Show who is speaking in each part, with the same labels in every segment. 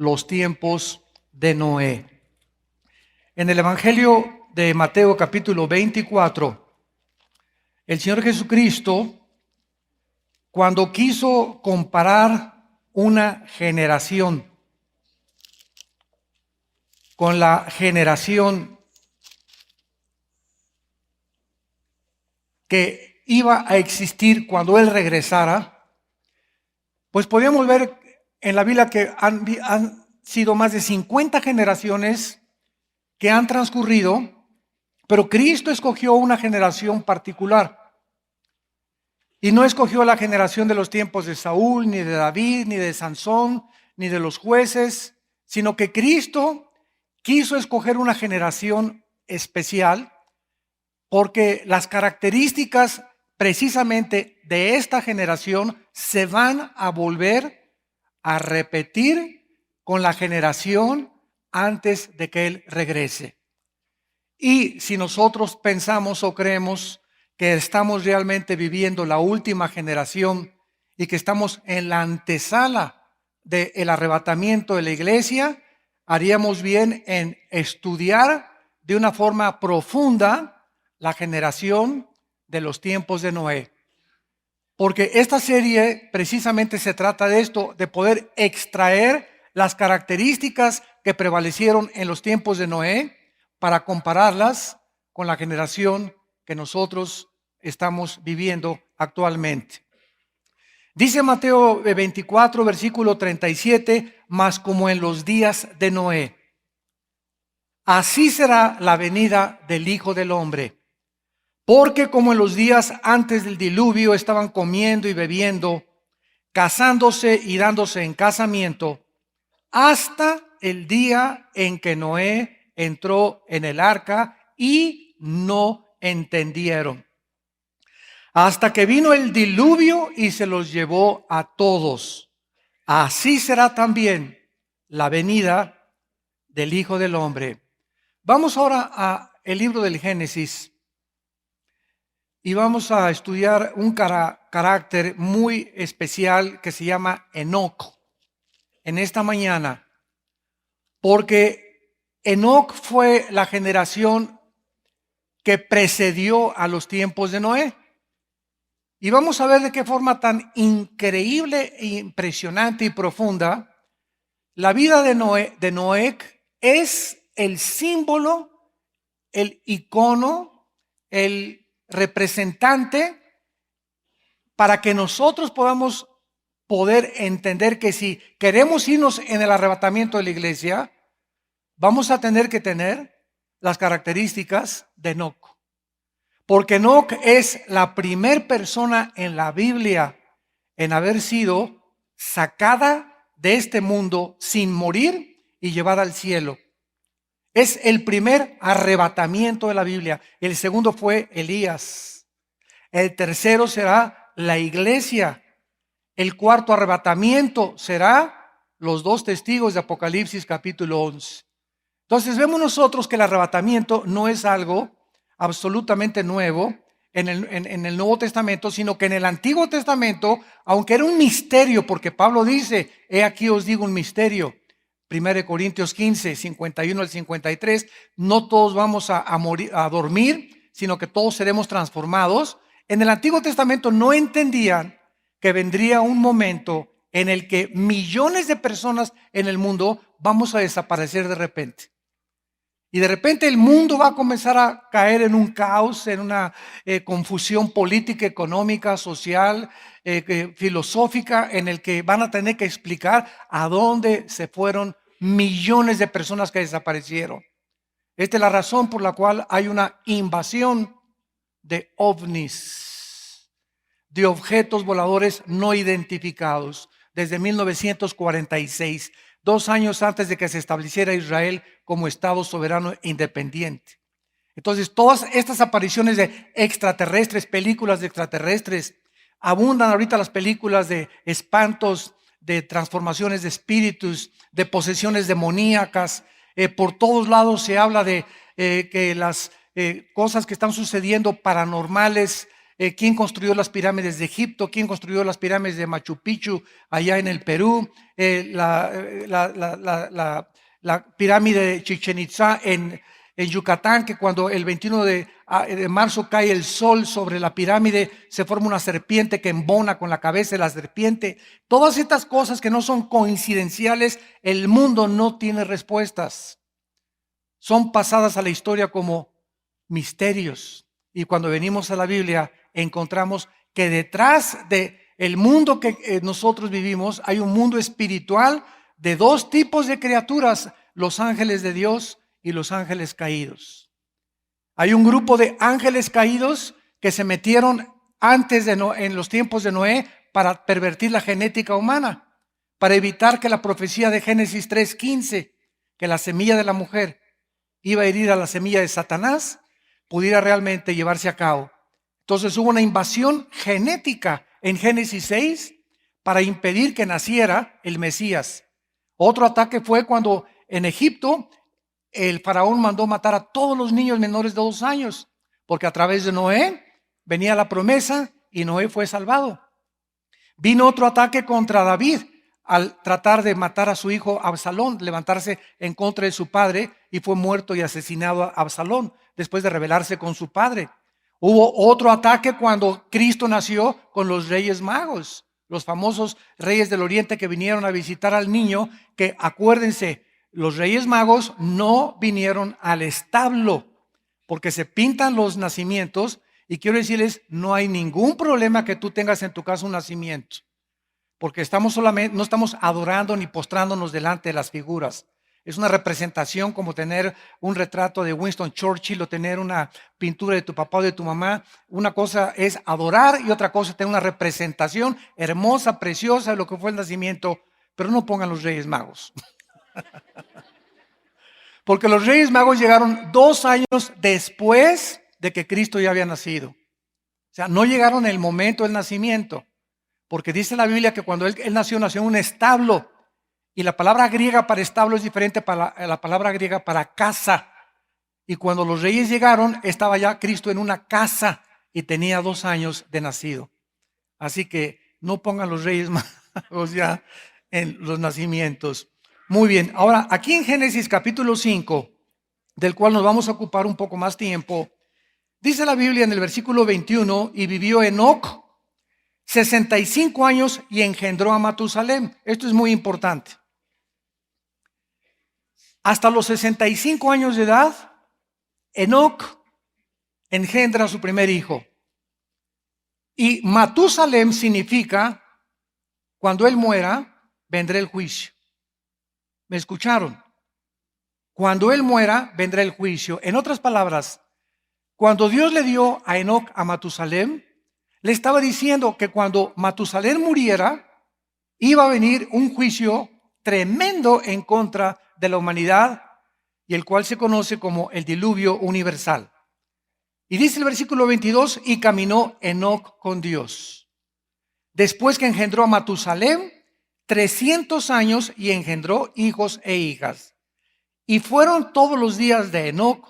Speaker 1: los tiempos de Noé. En el Evangelio de Mateo capítulo 24, el Señor Jesucristo, cuando quiso comparar una generación con la generación que iba a existir cuando Él regresara, pues podíamos ver en la Biblia que han sido más de 50 generaciones que han transcurrido, pero Cristo escogió una generación particular. Y no escogió la generación de los tiempos de Saúl, ni de David, ni de Sansón, ni de los jueces, sino que Cristo quiso escoger una generación especial porque las características precisamente de esta generación se van a volver a repetir con la generación antes de que Él regrese. Y si nosotros pensamos o creemos que estamos realmente viviendo la última generación y que estamos en la antesala del arrebatamiento de la iglesia, haríamos bien en estudiar de una forma profunda la generación de los tiempos de Noé. Porque esta serie precisamente se trata de esto, de poder extraer las características que prevalecieron en los tiempos de Noé para compararlas con la generación que nosotros estamos viviendo actualmente. Dice Mateo 24, versículo 37, mas como en los días de Noé, así será la venida del Hijo del Hombre. Porque como en los días antes del diluvio estaban comiendo y bebiendo, casándose y dándose en casamiento, hasta el día en que Noé entró en el arca y no entendieron. Hasta que vino el diluvio y se los llevó a todos. Así será también la venida del Hijo del Hombre. Vamos ahora al libro del Génesis y vamos a estudiar un carácter muy especial que se llama Enoc en esta mañana, porque Enoc fue la generación que precedió a los tiempos de Noé. Y vamos a ver de qué forma tan increíble e impresionante y profunda la vida de Noé es el símbolo, el icono, el representante para que nosotros podamos poder entender que si queremos irnos en el arrebatamiento de la iglesia, vamos a tener que tener las características de Enoc. Porque Enoc es la primer persona en la Biblia en haber sido sacada de este mundo sin morir y llevada al cielo. Es el primer arrebatamiento de la Biblia. El segundo fue Elías. El tercero será la iglesia. El cuarto arrebatamiento será los dos testigos de Apocalipsis capítulo 11. Entonces vemos nosotros que el arrebatamiento no es algo absolutamente nuevo en el Nuevo Testamento, sino que en el Antiguo Testamento, aunque era un misterio, porque Pablo dice, he aquí os digo un misterio, 1 Corintios 15, 51 al 53, no todos vamos a morir, a dormir, sino que todos seremos transformados. En el Antiguo Testamento no entendían que vendría un momento en el que millones de personas en el mundo vamos a desaparecer de repente. Y de repente el mundo va a comenzar a caer en un caos, en una confusión política, económica, social, filosófica, en el que van a tener que explicar a dónde se fueron millones de personas que desaparecieron. Esta es la razón por la cual hay una invasión de ovnis, de objetos voladores no identificados, desde 1946. 2 años antes de que se estableciera Israel como Estado soberano e independiente. Entonces, todas estas apariciones de extraterrestres, películas de extraterrestres, abundan ahorita las películas de espantos, de transformaciones de espíritus, de posesiones demoníacas. Por todos lados se habla de que las cosas que están sucediendo paranormales quién construyó las pirámides de Egipto, quién construyó las pirámides de Machu Picchu allá en el Perú, la pirámide de Chichén Itzá en Yucatán, que cuando el 21 de marzo cae el sol sobre la pirámide, se forma una serpiente que embona con la cabeza de la serpiente. Todas estas cosas que no son coincidenciales, el mundo no tiene respuestas. Son pasadas a la historia como misterios. Y cuando venimos a la Biblia, encontramos que detrás del mundo que nosotros vivimos, hay un mundo espiritual de dos tipos de criaturas, los ángeles de Dios y los ángeles caídos. Hay un grupo de ángeles caídos que se metieron en los tiempos de Noé para pervertir la genética humana, para evitar que la profecía de Génesis 3:15, que la semilla de la mujer iba a herir a la semilla de Satanás, pudiera realmente llevarse a cabo. Entonces hubo una invasión genética en Génesis 6 para impedir que naciera el Mesías. Otro ataque fue cuando en Egipto el faraón mandó matar a todos los niños menores de 2 años, porque a través de Noé venía la promesa y Noé fue salvado. Vino otro ataque contra David al tratar de matar a su hijo Absalón, levantarse en contra de su padre, y fue muerto y asesinado a Absalón después de rebelarse con su padre. Hubo otro ataque cuando Cristo nació con los Reyes Magos, los famosos reyes del Oriente que vinieron a visitar al niño, que acuérdense, los Reyes Magos no vinieron al establo, porque se pintan los nacimientos, y quiero decirles, no hay ningún problema que tú tengas en tu casa un nacimiento, porque no estamos adorando ni postrándonos delante de las figuras. Es una representación como tener un retrato de Winston Churchill o tener una pintura de tu papá o de tu mamá. Una cosa es adorar y otra cosa es tener una representación hermosa, preciosa de lo que fue el nacimiento, pero no pongan los Reyes Magos. Porque los Reyes Magos llegaron 2 años después de que Cristo ya había nacido. O sea, no llegaron en el momento del nacimiento. Porque dice la Biblia que cuando él nació en un establo. Y la palabra griega para establo es diferente a la palabra griega para casa. Y cuando los reyes llegaron, estaba ya Cristo en una casa y tenía 2 años de nacido. Así que no pongan los Reyes Magos ya en los nacimientos. Muy bien, ahora aquí en Génesis capítulo 5, del cual nos vamos a ocupar un poco más tiempo, dice la Biblia en el versículo 21, y vivió Enoc 65 años y engendró a Matusalem. Esto es muy importante. Hasta los 65 años de edad, Enoc engendra a su primer hijo. Y Matusalem significa, cuando él muera, vendrá el juicio. ¿Me escucharon? Cuando él muera, vendrá el juicio. En otras palabras, cuando Dios le dio a Enoc a Matusalem, le estaba diciendo que cuando Matusalem muriera, iba a venir un juicio tremendo en contra de la humanidad, y el cual se conoce como el diluvio universal. Y dice el versículo 22, y caminó Enoc con Dios. Después que engendró a Matusalem, 300 años y engendró hijos e hijas. Y fueron todos los días de Enoc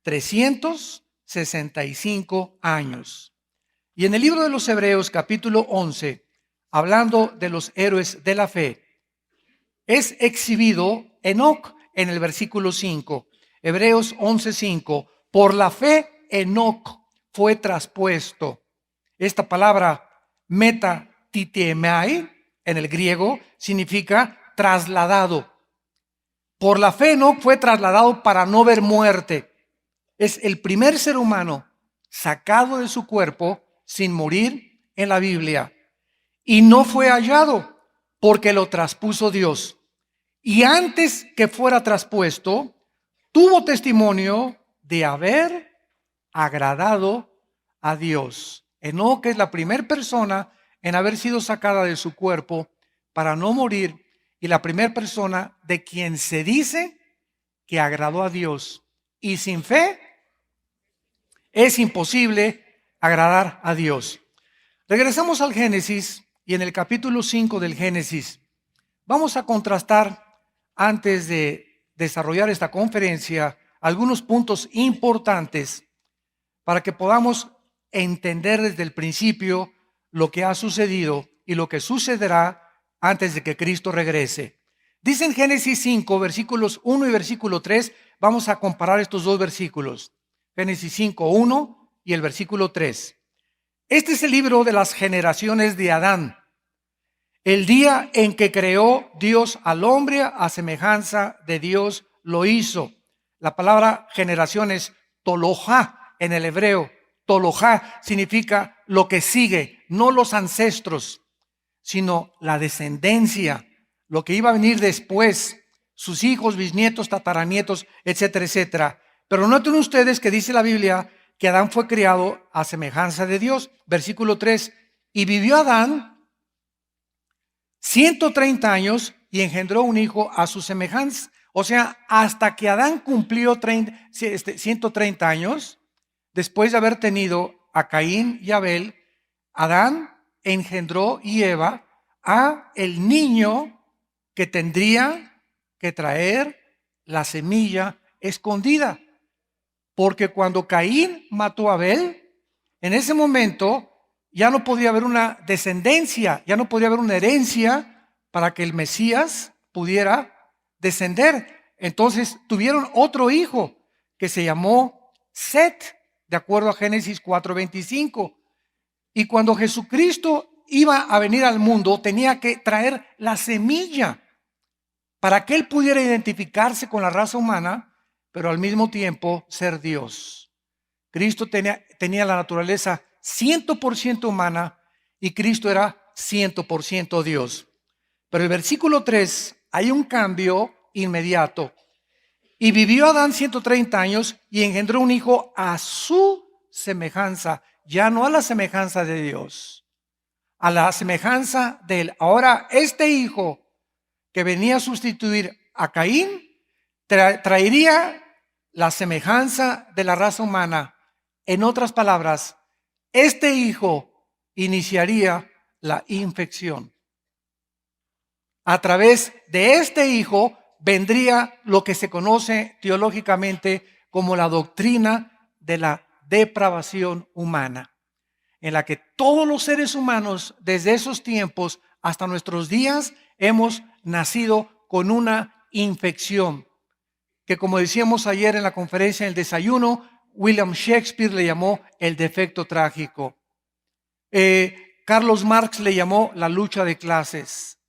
Speaker 1: 365 años. Y en el libro de los Hebreos, capítulo 11, hablando de los héroes de la fe, es exhibido Enoc en el versículo 5. Hebreos 11:5. Por la fe Enoc fue traspuesto. Esta palabra metatitiemai en el griego significa trasladado. Por la fe Enoc fue trasladado para no ver muerte. Es el primer ser humano sacado de su cuerpo sin morir en la Biblia. Y no fue hallado porque lo traspuso Dios. Y antes que fuera traspuesto, tuvo testimonio de haber agradado a Dios. Enoc es la primera persona en haber sido sacada de su cuerpo para no morir, y la primera persona de quien se dice que agradó a Dios. Y sin fe es imposible agradar a Dios. Regresamos al Génesis, y en el capítulo 5 del Génesis vamos a contrastar, antes de desarrollar esta conferencia, algunos puntos importantes para que podamos entender desde el principio lo que ha sucedido y lo que sucederá antes de que Cristo regrese. Dice en Génesis 5, versículos 1 y versículo 3, vamos a comparar estos dos versículos. Génesis 5, 1 y el versículo 3. Este es el libro de las generaciones de Adán. El día en que creó Dios al hombre, a semejanza de Dios lo hizo. La palabra generación es tolohá en el hebreo. Tolohá significa lo que sigue, no los ancestros, sino la descendencia, lo que iba a venir después, sus hijos, bisnietos, tataranietos, etcétera, etcétera. Pero noten ustedes que dice la Biblia que Adán fue criado a semejanza de Dios. Versículo 3, y vivió Adán 130 años y engendró un hijo a su semejanza. O sea, hasta que Adán cumplió 130 años, después de haber tenido a Caín y Abel, Adán engendró y Eva a el niño que tendría que traer la semilla escondida. Porque cuando Caín mató a Abel, en ese momento ya no podía haber una descendencia, ya no podía haber una herencia para que el Mesías pudiera descender. Entonces tuvieron otro hijo que se llamó Set, de acuerdo a Génesis 4:25. Y cuando Jesucristo iba a venir al mundo, tenía que traer la semilla para que él pudiera identificarse con la raza humana, pero al mismo tiempo ser Dios. Cristo tenía la naturaleza 100% humana y Cristo era 100% Dios. Pero el versículo 3 hay un cambio inmediato. Y vivió Adán 130 años y engendró un hijo a su semejanza, ya no a la semejanza de Dios, a la semejanza de él. Ahora este hijo que venía a sustituir a Caín traería la semejanza de la raza humana. En otras palabras, este hijo iniciaría la infección. A través de este hijo vendría lo que se conoce teológicamente como la doctrina de la depravación humana, en la que todos los seres humanos desde esos tiempos hasta nuestros días hemos nacido con una infección, que como decíamos ayer en la conferencia en el desayuno, William Shakespeare le llamó el defecto trágico. Carlos Marx le llamó la lucha de clases.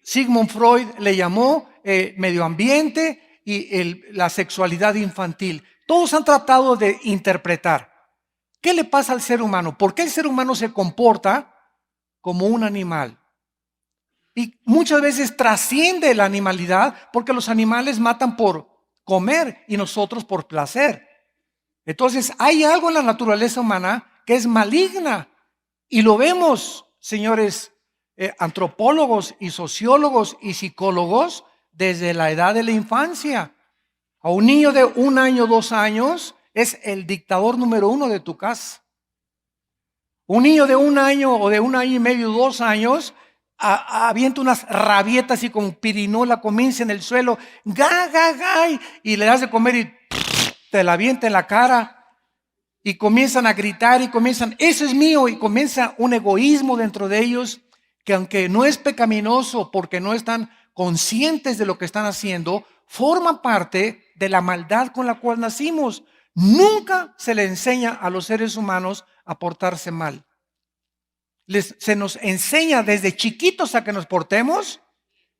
Speaker 1: Sigmund Freud le llamó medio ambiente y la sexualidad infantil. Todos han tratado de interpretar qué le pasa al ser humano, por qué el ser humano se comporta como un animal. Y muchas veces trasciende la animalidad porque los animales matan por comer y nosotros por placer. Entonces hay algo en la naturaleza humana que es maligna y lo vemos, señores antropólogos y sociólogos y psicólogos, desde la edad de la infancia. A un niño de 1 año, 2 años es el dictador número 1 de tu casa. Un niño de 1 año o de 1 año y medio, 2 años avienta unas rabietas y con pirinola comienza en el suelo, ga, ga, ga, y le das de comer y te la avienta en la cara. Y comienzan a gritar y comienzan, eso es mío, y comienza un egoísmo dentro de ellos que, aunque no es pecaminoso porque no están conscientes de lo que están haciendo, forma parte de la maldad con la cual nacimos. Nunca se le enseña a los seres humanos a portarse mal. Se nos enseña desde chiquitos a que nos portemos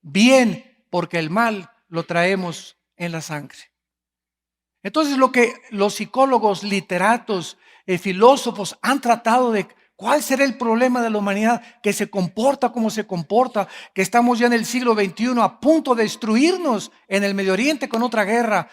Speaker 1: bien, porque el mal lo traemos en la sangre. Entonces lo que los psicólogos, literatos, filósofos han tratado de cuál será el problema de la humanidad, que se comporta como se comporta, que estamos ya en el siglo XXI a punto de destruirnos en el Medio Oriente con otra guerra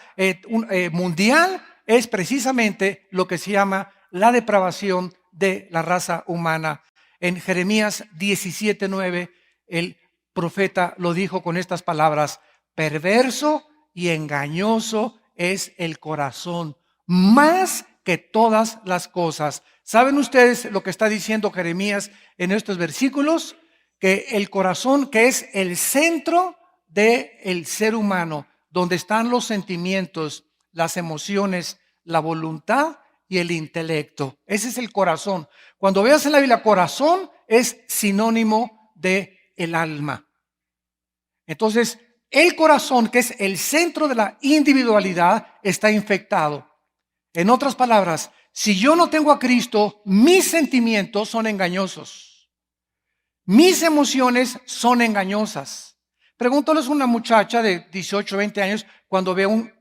Speaker 1: mundial, es precisamente lo que se llama la depravación de la raza humana. En Jeremías 17:9, el profeta lo dijo con estas palabras: perverso y engañoso es el corazón, más que todas las cosas. ¿Saben ustedes lo que está diciendo Jeremías en estos versículos? Que el corazón, que es el centro del ser humano, donde están los sentimientos, las emociones, la voluntad, y el intelecto. Ese es el corazón. Cuando veas en la Biblia corazón, es sinónimo de el alma. Entonces, el corazón, que es el centro de la individualidad, está infectado. En otras palabras, si yo no tengo a Cristo, mis sentimientos son engañosos. Mis emociones son engañosas. Pregúntales a una muchacha de 18, 20 años cuando ve a un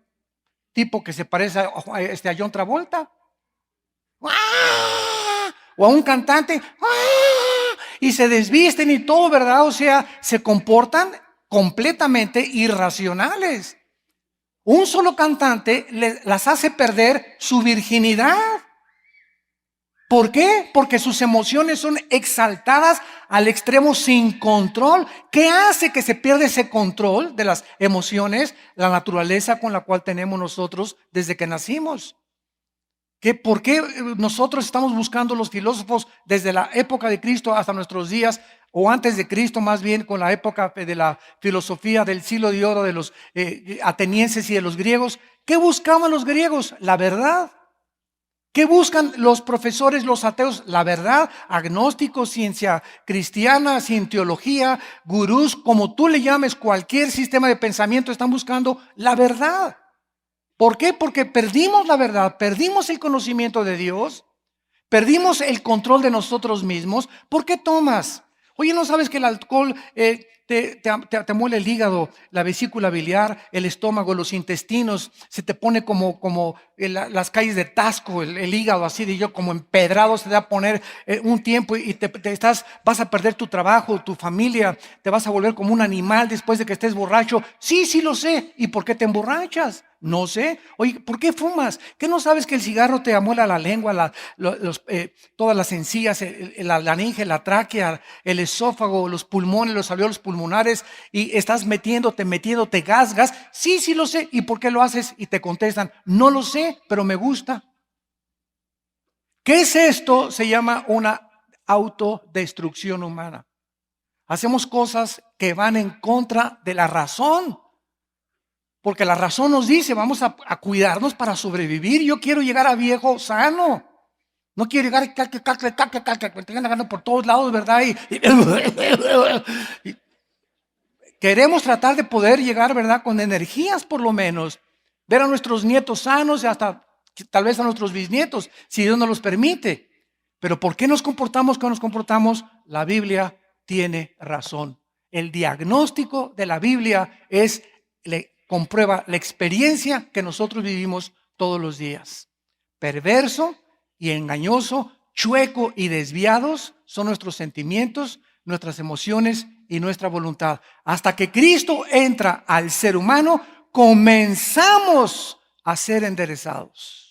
Speaker 1: tipo que se parece a John Travolta. ¡Ah! O a un cantante. ¡Ah! Y se desvisten y todo, ¿verdad? O sea, se comportan completamente irracionales. Un solo cantante las hace perder su virginidad. ¿Por qué? Porque sus emociones son exaltadas al extremo sin control. ¿Qué hace que se pierda ese control de las emociones? La naturaleza con la cual tenemos nosotros desde que nacimos. ¿Por qué nosotros estamos buscando los filósofos desde la época de Cristo hasta nuestros días, o antes de Cristo más bien, con la época de la filosofía del siglo de oro de los atenienses y de los griegos? ¿Qué buscaban los griegos? La verdad. ¿Qué buscan los profesores, los ateos? La verdad. Agnósticos, ciencia cristiana, cientiología, gurús, como tú le llames, cualquier sistema de pensamiento, están buscando la verdad. ¿Por qué? Porque perdimos la verdad, perdimos el conocimiento de Dios, perdimos el control de nosotros mismos. ¿Por qué tomas? Oye, ¿no sabes que el alcohol te muele el hígado, la vesícula biliar, el estómago, los intestinos? Se te pone como las calles de Tasco, el hígado así de yo, como empedrado, se te va a poner un tiempo y vas a perder tu trabajo, tu familia, te vas a volver como un animal después de que estés borracho. Sí, sí lo sé. ¿Y por qué te emborrachas? No sé. Oye, ¿por qué fumas? ¿Qué no sabes que el cigarro te amuela la lengua, todas las encías, la laringe, la tráquea, el esófago, los pulmones, los alveolos pulmonares, y estás metiéndote gas? Sí, sí lo sé. ¿Y por qué lo haces? Y te contestan, no lo sé, pero me gusta. ¿Qué es esto? Se llama una autodestrucción humana. Hacemos cosas que van en contra de la razón. Porque la razón nos dice, vamos a cuidarnos para sobrevivir. Yo quiero llegar a viejo sano. No quiero llegar que me tengan ganando por todos lados, ¿verdad? Y queremos tratar de poder llegar, ¿verdad? Con energías por lo menos. Ver a nuestros nietos sanos y hasta tal vez a nuestros bisnietos, si Dios nos los permite. Pero ¿por qué nos comportamos como nos comportamos? La Biblia tiene razón. El diagnóstico de la Biblia comprueba la experiencia que nosotros vivimos todos los días. Perverso y engañoso, chueco y desviados son nuestros sentimientos, nuestras emociones y nuestra voluntad. Hasta que Cristo entra al ser humano, comenzamos a ser enderezados.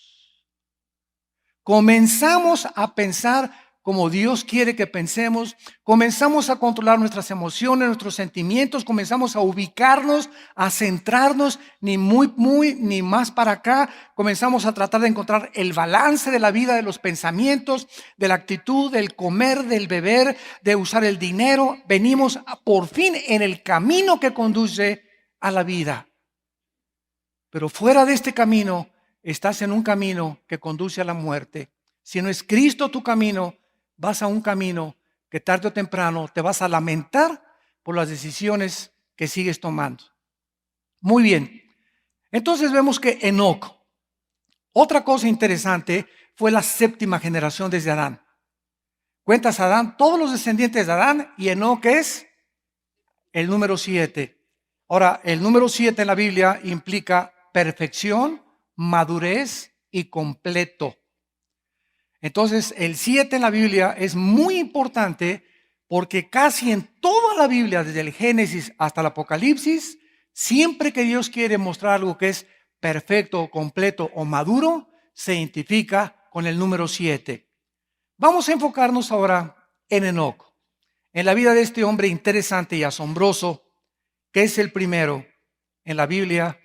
Speaker 1: Comenzamos a pensar como Dios quiere que pensemos, comenzamos a controlar nuestras emociones, nuestros sentimientos, comenzamos a ubicarnos, a centrarnos, ni muy, ni más para acá. Comenzamos a tratar de encontrar el balance de la vida, de los pensamientos, de la actitud, del comer, del beber, de usar el dinero. Venimos por fin en el camino que conduce a la vida. Pero fuera de este camino, estás en un camino que conduce a la muerte. Si no es Cristo tu camino, vas a un camino que tarde o temprano te vas a lamentar por las decisiones que sigues tomando. Muy bien. Entonces vemos que Enoc, otra cosa interesante, fue la séptima generación desde Adán. Cuentas Adán, todos los descendientes de Adán, y Enoc es el número 7. Ahora, el número 7 en la Biblia implica perfección, madurez y completo. Entonces, el 7 en la Biblia es muy importante porque casi en toda la Biblia, desde el Génesis hasta el Apocalipsis, siempre que Dios quiere mostrar algo que es perfecto, completo o maduro, se identifica con el número 7. Vamos a enfocarnos ahora en Enoc, en la vida de este hombre interesante y asombroso, que es el primero en la Biblia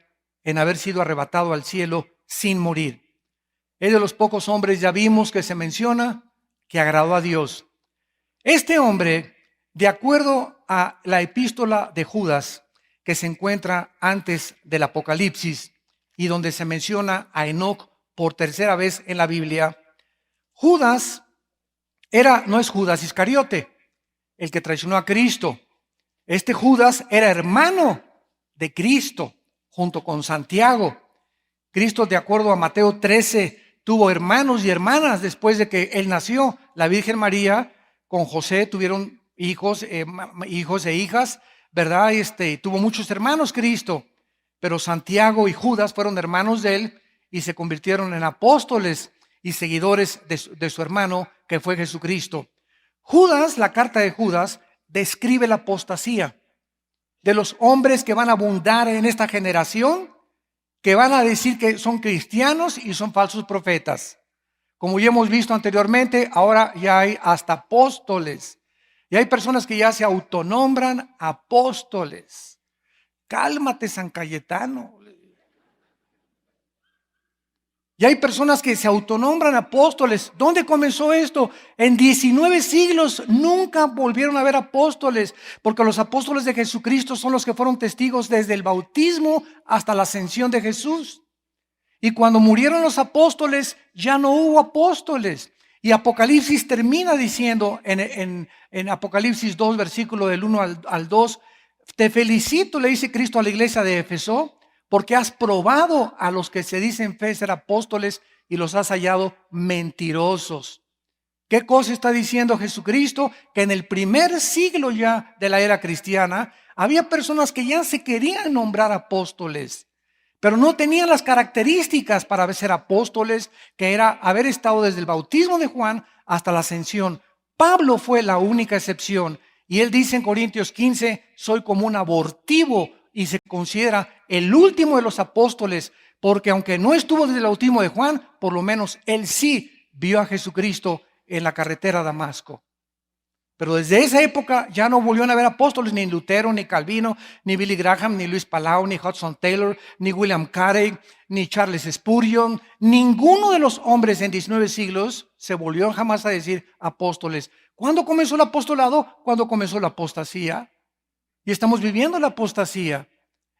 Speaker 1: en haber sido arrebatado al cielo sin morir. Es de los pocos hombres, ya vimos que se menciona, que agradó a Dios. Este hombre, de acuerdo a la epístola de Judas, que se encuentra antes del Apocalipsis y donde se menciona a Enoc por tercera vez en la Biblia. Judas no es Judas Iscariote, el que traicionó a Cristo. Este Judas era hermano de Cristo, junto con Santiago. Cristo, de acuerdo a Mateo 13, tuvo hermanos y hermanas después de que él nació. La Virgen María con José tuvieron hijos e hijas, ¿verdad? Tuvo muchos hermanos Cristo, pero Santiago y Judas fueron hermanos de él y se convirtieron en apóstoles y seguidores de su hermano, que fue Jesucristo. Judas, la carta de Judas, describe la apostasía de los hombres que van a abundar en esta generación, que van a decir que son cristianos y son falsos profetas. Como ya hemos visto anteriormente, ahora ya hay hasta apóstoles. Y hay personas que ya se autonombran apóstoles. Cálmate, San Cayetano. Y hay personas que se autonombran apóstoles. ¿Dónde comenzó esto? En 19 siglos nunca volvieron a haber apóstoles, porque los apóstoles de Jesucristo son los que fueron testigos desde el bautismo hasta la ascensión de Jesús. Y cuando murieron los apóstoles, ya no hubo apóstoles. Y Apocalipsis termina diciendo en Apocalipsis 2, versículo del 1 al 2, te felicito, le dice Cristo a la iglesia de Éfeso, porque has probado a los que se dicen fe ser apóstoles y los has hallado mentirosos. ¿Qué cosa está diciendo Jesucristo? Que en el primer siglo ya de la era cristiana, había personas que ya se querían nombrar apóstoles, pero no tenían las características para ser apóstoles, que era haber estado desde el bautismo de Juan hasta la ascensión. Pablo fue la única excepción. Y él dice en Corintios 15, soy como un abortivo, y se considera el último de los apóstoles, porque aunque no estuvo desde el bautismo de Juan, por lo menos él sí vio a Jesucristo en la carretera a Damasco. Pero desde esa época ya no volvieron a haber apóstoles, ni Lutero, ni Calvino, ni Billy Graham, ni Luis Palau, ni Hudson Taylor, ni William Carey, ni Charles Spurgeon. Ninguno de los hombres en 19 siglos se volvió jamás a decir apóstoles. ¿Cuándo comenzó el apostolado? ¿Cuándo comenzó la apostasía? Y estamos viviendo la apostasía.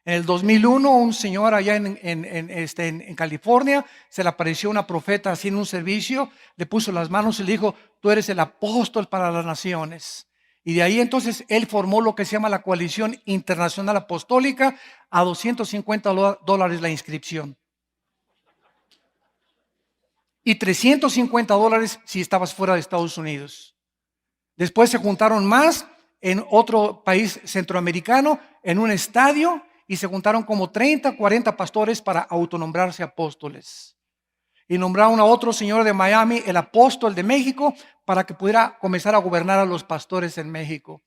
Speaker 1: En el 2001, un señor allá en California, se le apareció una profeta haciendo un servicio, le puso las manos y le dijo, tú eres el apóstol para las naciones. Y de ahí entonces él formó lo que se llama la Coalición Internacional Apostólica, a $250 la inscripción. Y $350 si estabas fuera de Estados Unidos. Después se juntaron más en otro país centroamericano, en un estadio, y se juntaron como 30, 40 pastores para autonombrarse apóstoles. Y nombraron a otro señor de Miami, el apóstol de México, para que pudiera comenzar a gobernar a los pastores en México.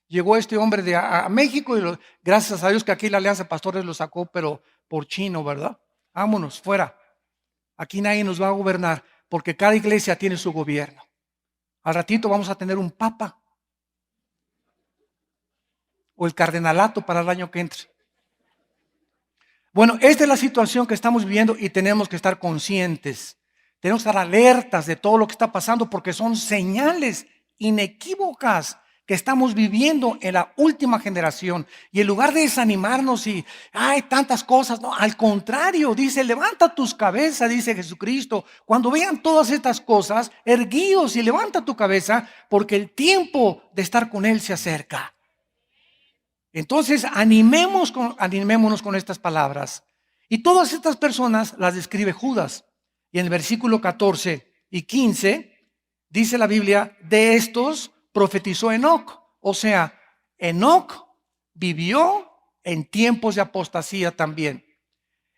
Speaker 1: Llegó este hombre a México y gracias a Dios que aquí la Alianza de Pastores lo sacó, pero por chino, ¿verdad? Vámonos, fuera. Aquí nadie nos va a gobernar, porque cada iglesia tiene su gobierno. Al ratito vamos a tener un papa o el cardenalato para el año que entre. Bueno, esta es la situación que estamos viviendo y tenemos que estar conscientes. Tenemos que estar alertas de todo lo que está pasando, porque son señales inequívocas que estamos viviendo en la última generación. Y en lugar de desanimarnos y hay tantas cosas, no, al contrario, dice, levanta tus cabezas, dice Jesucristo. Cuando vean todas estas cosas, erguíos y levanta tu cabeza, porque el tiempo de estar con Él se acerca. Entonces animémonos con estas palabras. Y todas estas personas las describe Judas. Y en el versículo 14 y 15 dice la Biblia, de estos profetizó Enoc. O sea, Enoc vivió en tiempos de apostasía también.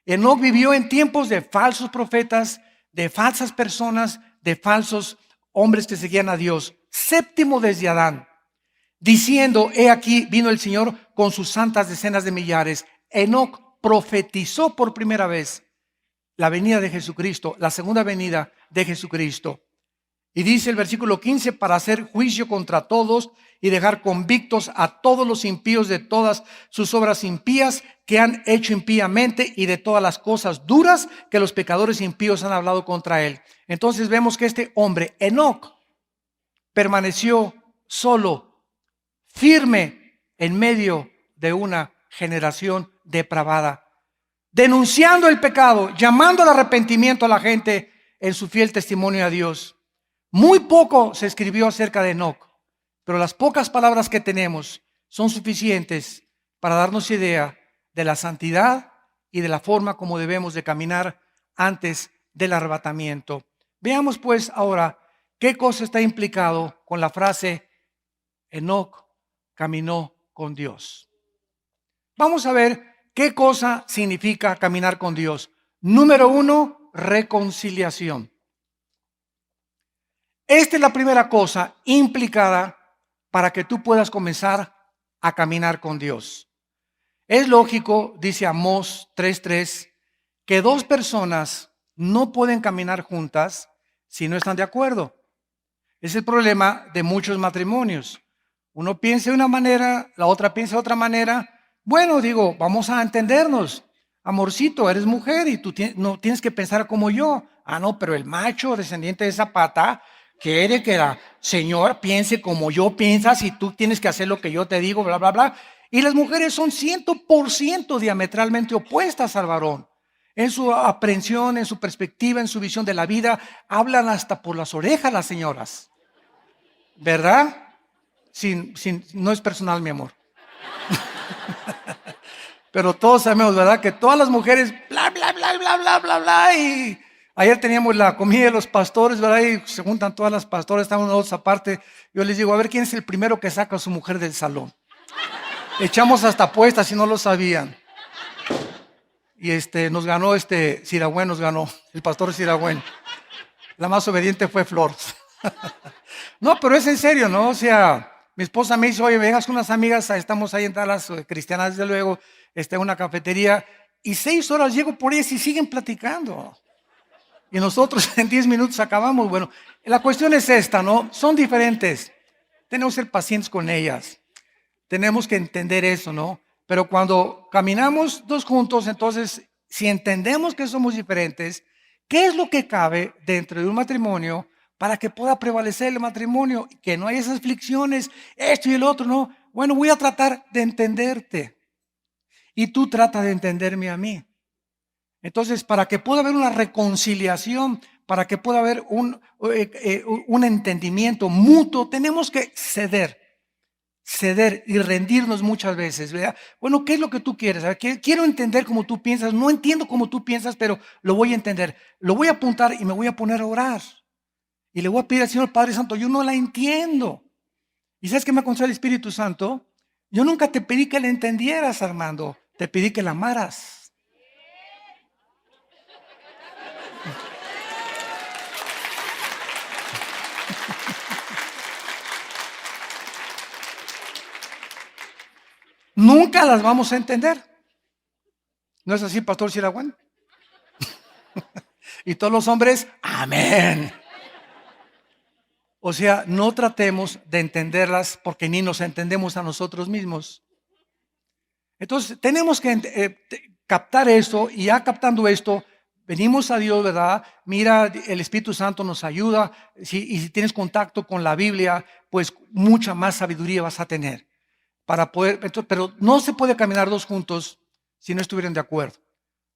Speaker 1: Enoc vivió en tiempos de falsos profetas, de falsas personas, de falsos hombres que seguían a Dios. Séptimo desde Adán. Diciendo, he aquí vino el Señor con sus santas decenas de millares. Enoc profetizó por primera vez la venida de Jesucristo, la segunda venida de Jesucristo. Y dice el versículo 15, para hacer juicio contra todos y dejar convictos a todos los impíos de todas sus obras impías que han hecho impíamente y de todas las cosas duras que los pecadores impíos han hablado contra él. Entonces vemos que este hombre, Enoc, permaneció solo, firme en medio de una generación depravada. denunciando el pecado, llamando al arrepentimiento a la gente en su fiel testimonio a Dios. Muy poco se escribió acerca de Enoc, pero las pocas palabras que tenemos son suficientes para darnos idea de la santidad y de la forma como debemos de caminar antes del arrebatamiento. Veamos pues ahora qué cosa está implicado con la frase Enoc caminó con Dios. Vamos a ver qué cosa significa caminar con Dios. Número 1, reconciliación. Esta es la primera cosa implicada para que tú puedas comenzar a caminar con Dios. Es lógico, dice Amós 3:3, que dos personas no pueden caminar juntas si no están de acuerdo. Es el problema de muchos matrimonios. Uno piensa de una manera, la otra piensa de otra manera. Bueno, digo, vamos a entendernos. Amorcito, eres mujer y tú no tienes que pensar como yo. Ah, no, pero el macho descendiente de Zapata quiere que la señora piense como yo piensas y tú tienes que hacer lo que yo te digo, bla, bla, bla. Y las mujeres son 100% diametralmente opuestas al varón. En su aprehensión, en su perspectiva, en su visión de la vida, hablan hasta por las orejas las señoras. ¿Verdad? No es personal, mi amor. Pero todos sabemos, ¿verdad? Que todas las mujeres, bla, bla, bla, bla, bla, bla, bla. Y ayer teníamos la comida de los pastores, ¿verdad? Y se juntan todas las pastores, están unos aparte. Yo les digo, a ver quién es el primero que saca a su mujer del salón. Echamos hasta apuestas si no lo sabían. Y nos ganó Siragüen, nos ganó, el pastor Siragüen. La más obediente fue Flor. No, pero es en serio, ¿no? O sea, mi esposa me dice, oye, vengas con unas amigas, estamos ahí en Dallas, cristianas desde luego, en una cafetería, y 6 horas llego por ellas y siguen platicando. Y nosotros en 10 minutos acabamos. Bueno, la cuestión es esta, ¿no? Son diferentes. Tenemos que ser pacientes con ellas. Tenemos que entender eso, ¿no? Pero cuando caminamos dos juntos, entonces, si entendemos que somos diferentes, ¿qué es lo que cabe dentro de un matrimonio para que pueda prevalecer el matrimonio? Que no haya esas fricciones, esto y el otro, ¿no? Bueno, voy a tratar de entenderte. Y tú trata de entenderme a mí. Entonces, para que pueda haber una reconciliación, para que pueda haber un entendimiento mutuo, tenemos que ceder y rendirnos muchas veces, ¿verdad? Bueno, ¿qué es lo que tú quieres? Quiero entender cómo tú piensas, no entiendo cómo tú piensas, pero lo voy a entender. Lo voy a apuntar y me voy a poner a orar. Y le voy a pedir al Señor Padre Santo, yo no la entiendo. ¿Y sabes qué me aconseja el Espíritu Santo? Yo nunca te pedí que la entendieras, Armando, te pedí que la amaras. Nunca las vamos a entender. ¿No es así, Pastor Siragüen? Y todos los hombres, amén. O sea, no tratemos de entenderlas porque ni nos entendemos a nosotros mismos. Entonces, tenemos que captar esto, y ya captando esto, venimos a Dios, ¿verdad? Mira, el Espíritu Santo nos ayuda, y si tienes contacto con la Biblia, pues mucha más sabiduría vas a tener. Pero no se puede caminar dos juntos si no estuvieran de acuerdo.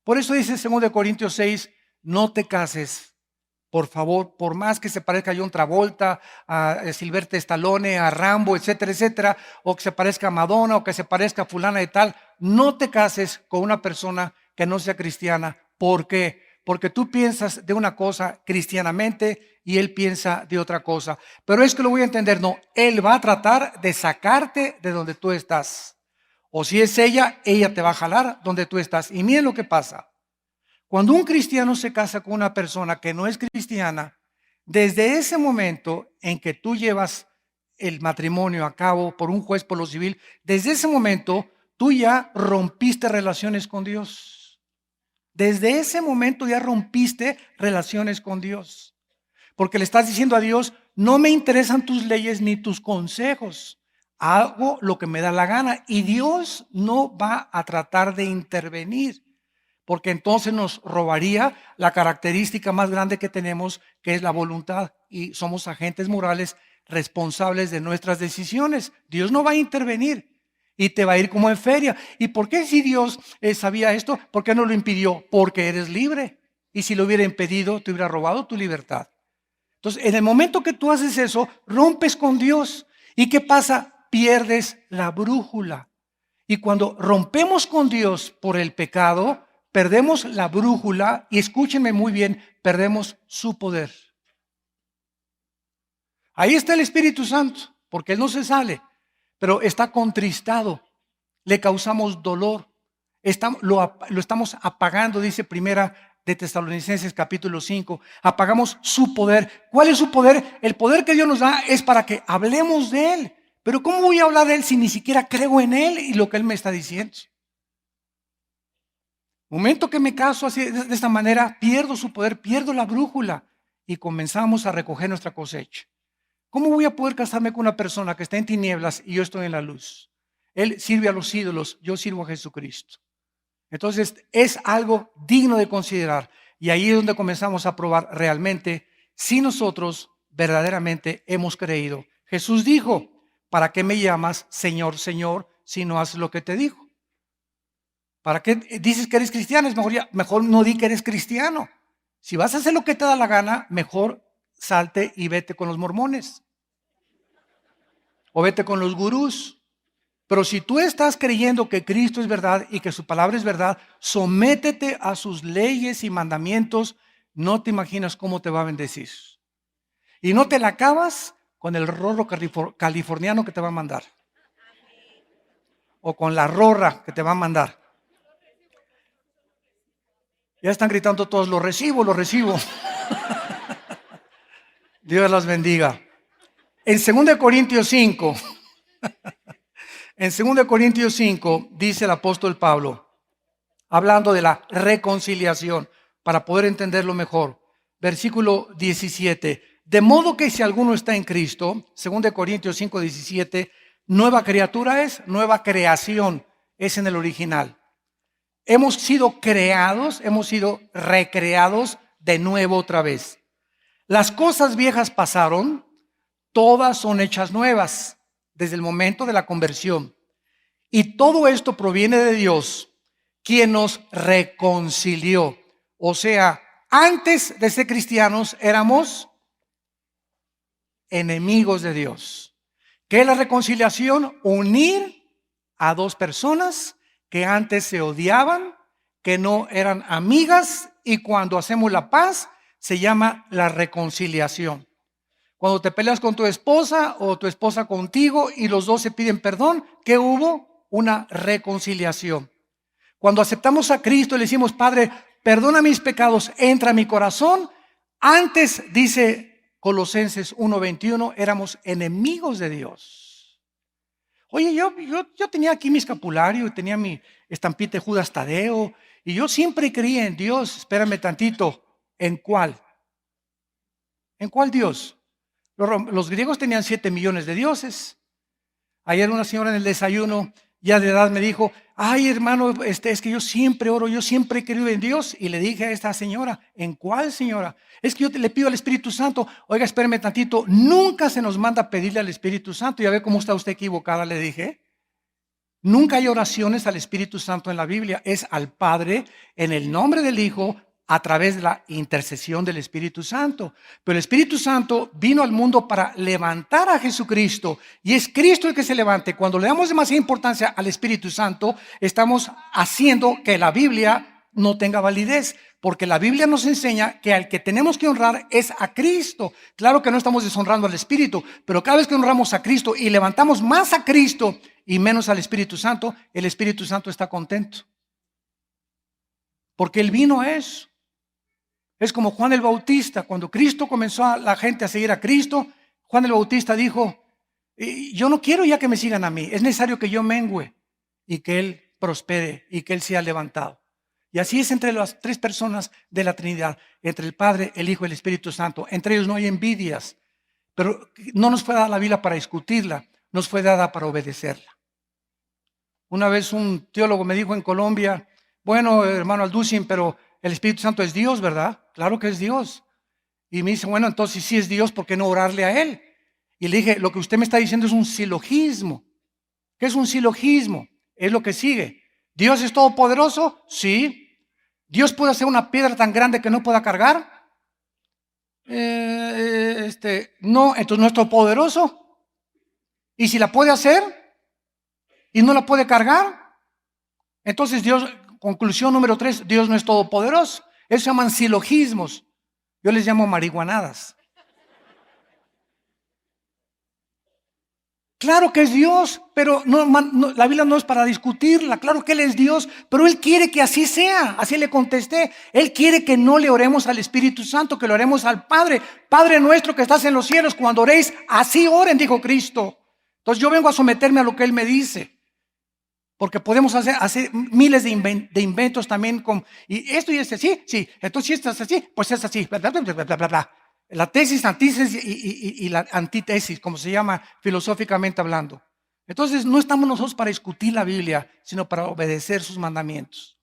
Speaker 1: Por eso dice 2 Corintios 6, no te cases, por favor, por más que se parezca a John Travolta, a Sylvester Stallone, a Rambo, etcétera, etcétera, o que se parezca a Madonna, o que se parezca a fulana de tal, no te cases con una persona que no sea cristiana. ¿Por qué? Porque tú piensas de una cosa cristianamente y él piensa de otra cosa. Pero es que lo voy a entender, no, él va a tratar de sacarte de donde tú estás. O si es ella te va a jalar donde tú estás. Y miren lo que pasa. Cuando un cristiano se casa con una persona que no es cristiana, desde ese momento en que tú llevas el matrimonio a cabo por un juez por lo civil, desde ese momento tú ya rompiste relaciones con Dios. Desde ese momento ya rompiste relaciones con Dios. Porque le estás diciendo a Dios, no me interesan tus leyes ni tus consejos. Hago lo que me da la gana y Dios no va a tratar de intervenir. Porque entonces nos robaría la característica más grande que tenemos, que es la voluntad. Y somos agentes morales responsables de nuestras decisiones. Dios no va a intervenir. y te va a ir como en feria. ¿Y por qué si Dios sabía esto? ¿Por qué no lo impidió? Porque eres libre. Y si lo hubiera impedido, te hubiera robado tu libertad. Entonces, en el momento que tú haces eso, rompes con Dios. ¿Y qué pasa? Pierdes la brújula. Y cuando rompemos con Dios por el pecado, perdemos la brújula y escúchenme muy bien, perdemos su poder. Ahí está el Espíritu Santo, porque Él no se sale, pero está contristado, le causamos dolor, lo estamos apagando, dice Primera de Tesalonicenses capítulo 5, apagamos su poder. ¿Cuál es su poder? El poder que Dios nos da es para que hablemos de Él. Pero ¿cómo voy a hablar de Él si ni siquiera creo en Él y lo que Él me está diciendo? Momento que me caso así de esta manera, pierdo su poder, pierdo la brújula y comenzamos a recoger nuestra cosecha. ¿Cómo voy a poder casarme con una persona que está en tinieblas y yo estoy en la luz? Él sirve a los ídolos, yo sirvo a Jesucristo. Entonces es algo digno de considerar y ahí es donde comenzamos a probar realmente si nosotros verdaderamente hemos creído. Jesús dijo, ¿para qué me llamas Señor, Señor, si no haces lo que te digo? ¿Para qué dices que eres cristiano? Es mejor no di que eres cristiano. Si vas a hacer lo que te da la gana, mejor salte y vete con los mormones. O vete con los gurús. Pero si tú estás creyendo que Cristo es verdad y que su palabra es verdad, sométete a sus leyes y mandamientos. No te imaginas cómo te va a bendecir. Y no te la acabas con el rorro californiano que te va a mandar. O con la rorra que te va a mandar. Ya están gritando todos, lo recibo, lo recibo. Dios los bendiga. En 2 Corintios 5, en 2 Corintios 5 dice el apóstol Pablo, hablando de la reconciliación, para poder entenderlo mejor. Versículo 17. De modo que si alguno está en Cristo, 2 Corintios 5, 17, nueva criatura es, nueva creación es en el original. Hemos sido creados, hemos sido recreados de nuevo otra vez. Las cosas viejas pasaron, todas son hechas nuevas desde el momento de la conversión. Y todo esto proviene de Dios, quien nos reconcilió. O sea, antes de ser cristianos éramos enemigos de Dios. ¿Qué es la reconciliación? Unir a dos personas que antes se odiaban, que no eran amigas, y cuando hacemos la paz se llama la reconciliación. Cuando te peleas con tu esposa o tu esposa contigo y los dos se piden perdón, ¿qué hubo? Una reconciliación. Cuando aceptamos a Cristo y le decimos, Padre, perdona mis pecados, entra a mi corazón. Antes, dice Colosenses 1:21, éramos enemigos de Dios. Oye, yo tenía aquí mi escapulario, tenía mi estampita de Judas Tadeo, y yo siempre creía en Dios. Espérame tantito, ¿en cuál? ¿En cuál Dios? Los griegos tenían 7 millones de dioses. Ayer una señora en el desayuno, ya de edad, me dijo, ay hermano, es que yo siempre oro, yo siempre he creído en Dios. Y le dije a esta señora, ¿en cuál señora? Es que yo le pido al Espíritu Santo. Oiga, espérame tantito, nunca se nos manda pedirle al Espíritu Santo. Ya ve cómo está usted equivocada, le dije. Nunca hay oraciones al Espíritu Santo en la Biblia, es al Padre en el nombre del Hijo a través de la intercesión del Espíritu Santo. Pero el Espíritu Santo vino al mundo para levantar a Jesucristo y es Cristo el que se levante. Cuando le damos demasiada importancia al Espíritu Santo, estamos haciendo que la Biblia no tenga validez, porque la Biblia nos enseña que al que tenemos que honrar es a Cristo. Claro que no estamos deshonrando al Espíritu, pero cada vez que honramos a Cristo y levantamos más a Cristo y menos al Espíritu Santo, el Espíritu Santo está contento. Porque Él vino a eso. Es como Juan el Bautista, cuando Cristo comenzó a la gente a seguir a Cristo, Juan el Bautista dijo, yo no quiero ya que me sigan a mí, es necesario que yo mengüe y que Él prospere y que Él sea levantado. Y así es entre las 3 personas de la Trinidad, entre el Padre, el Hijo y el Espíritu Santo. Entre ellos no hay envidias, pero no nos fue dada la Biblia para discutirla, nos fue dada para obedecerla. Una vez un teólogo me dijo en Colombia, bueno, hermano Alducin, pero el Espíritu Santo es Dios, ¿verdad? Claro que es Dios. Y me dice, bueno, entonces si es Dios, ¿por qué no orarle a Él? Y le dije, lo que usted me está diciendo es un silogismo. ¿Qué es un silogismo? Es lo que sigue. ¿Dios es todopoderoso? Sí. ¿Dios puede hacer una piedra tan grande que no pueda cargar? No, entonces no es todopoderoso. ¿Y si la puede hacer y no la puede cargar? Entonces Dios, conclusión número 3, Dios no es todopoderoso. Eso se llaman silogismos. Yo les llamo marihuanadas. Claro que es Dios, pero la Biblia no es para discutirla. Claro que Él es Dios, pero Él quiere que así sea. Así le contesté. Él quiere que no le oremos al Espíritu Santo, que le oremos al Padre. Padre nuestro que estás en los cielos, cuando oréis, así oren, dijo Cristo. Entonces yo vengo a someterme a lo que Él me dice. Porque podemos hacer miles de inventos también. Y esto y este, sí. Entonces si esto es así, pues es así. Bla, bla, bla, bla, bla, bla, bla. La tesis, antítesis y la antítesis, como se llama filosóficamente hablando. Entonces no estamos nosotros para discutir la Biblia, sino para obedecer sus mandamientos.